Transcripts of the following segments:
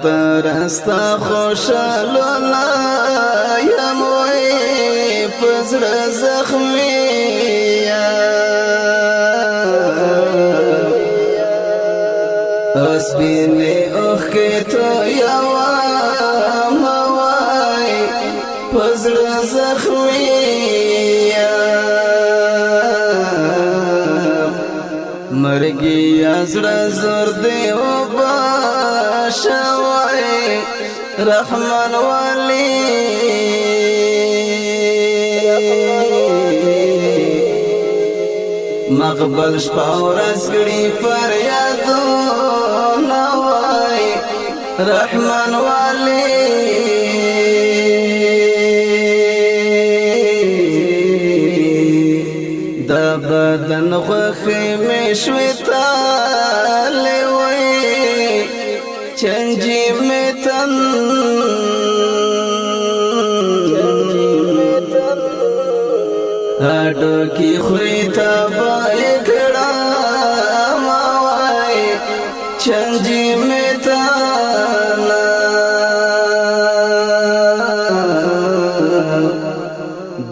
ترستا خوشالونا یم وی پزر زخمی اسبینی اخی تو یوام وی پزر زخمی مرگی از رزر دیو باشوی رحمان والی مقبل شپاورز گری فریادونا وی رحمان والی دا بدن خوخی میشوی تالی وی چنجی میتن اڈو کی خوری تابائی کڑا ماوائی چنجی میتن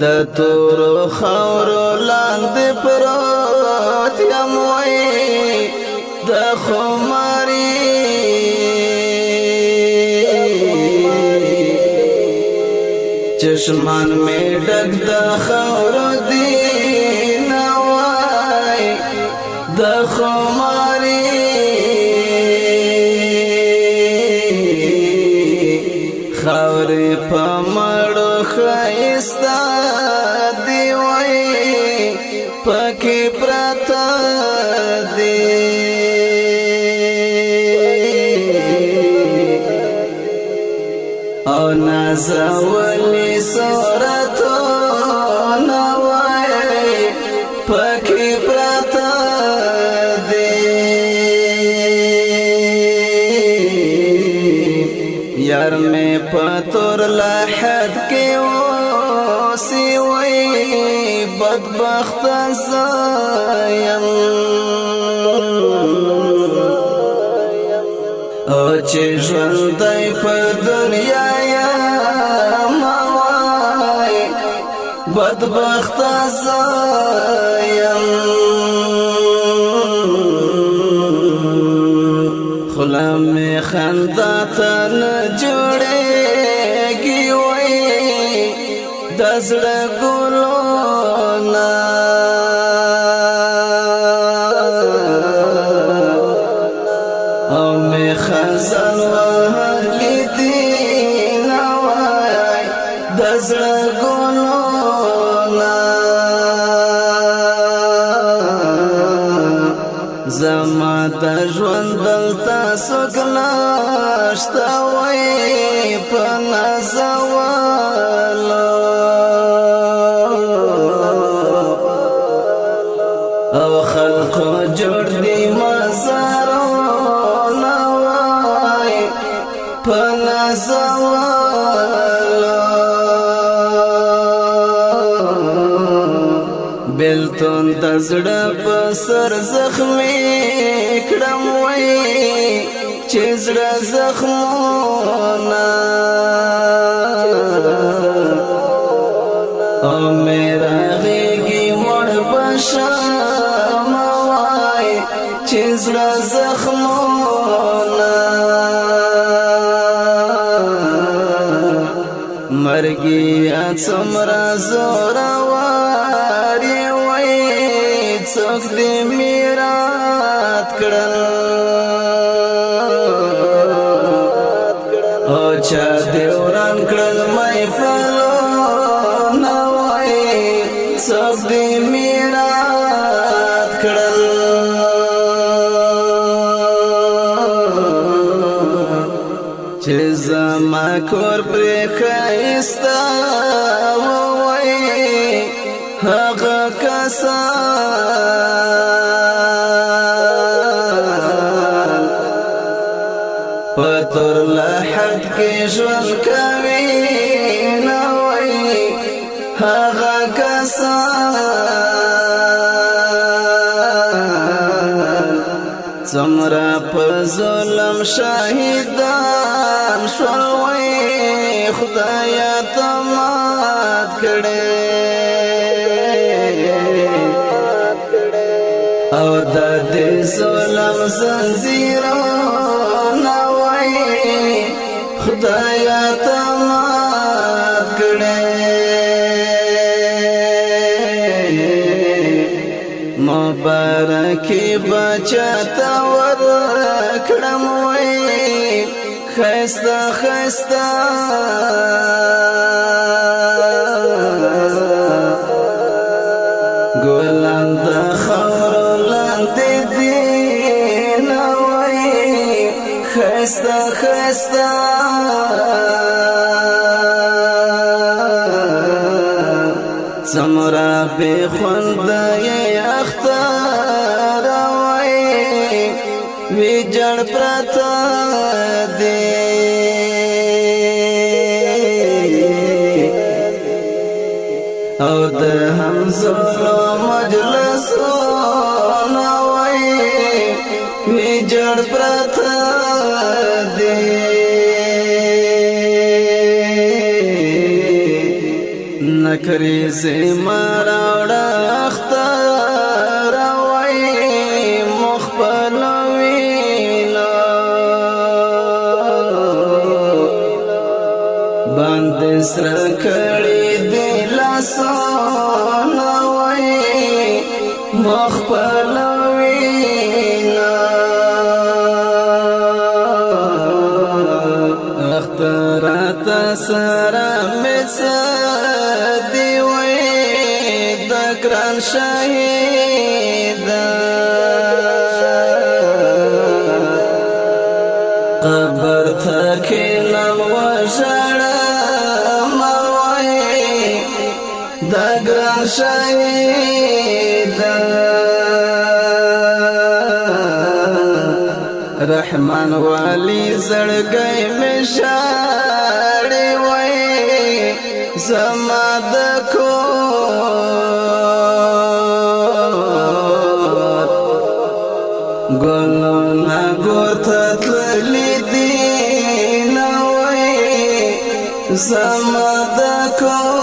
دا تورو خورو لاند پروت یموی دا خماری چشمان میں ڈگ دا خورو دینا وائی دا خماری خوری پا مڑو خیستا دیوئی پاکی پراتا دی او نازولی سورتو نوائی پاکی پراتا دی یار میں پتور لحد کی ووسی وی بدبخت زایم او چی ژوندی په دنیا یم وای بدبخت زایم خوله می خندا ته نه جوړېږي وای د زړه ګلونه خزان وهلی دینا وای دزړه ګلونا زما د ژوند دلته څوک نشته وای په نازولو او خلقو جوړ دی مزارونه وای په نازولو بلتون د زړه په سر زخمي کړم وای چې زړه زخمونه او میرا غېږې مړ بشم وای چې زړه زخمونه مرګي څومره زورور وای څوک دې میرات کړل او چا دې وران کړل محفلونه وای څوک دې میرات کړل چې زما کور پرې ښایسته وای هغه کسان په تور لحد کې ژوند کوي نه وای هغه کسان څومره په ظلم شهیدان خدایا تمات کړې مبارکی بچتا ورکړم وای خستا خستا ګلان د خاور لاندې دي نوای خستا خستا سمرا به خوند یې اختر وای وی جړ پرتا دې او د همزولو مجلس نوای وی جړ پرتا دې نکری زمراوړه اختر وای مخبل وینا باندې سر کړي دل سون وای مخبل وینا اخترات سره مس ګران شهید قبر تکلم وژړم وای د ګران شهید رحمان والی زړګی مې شاړې وای زما د ګلونه ګورته تللي دي نوای زما د کور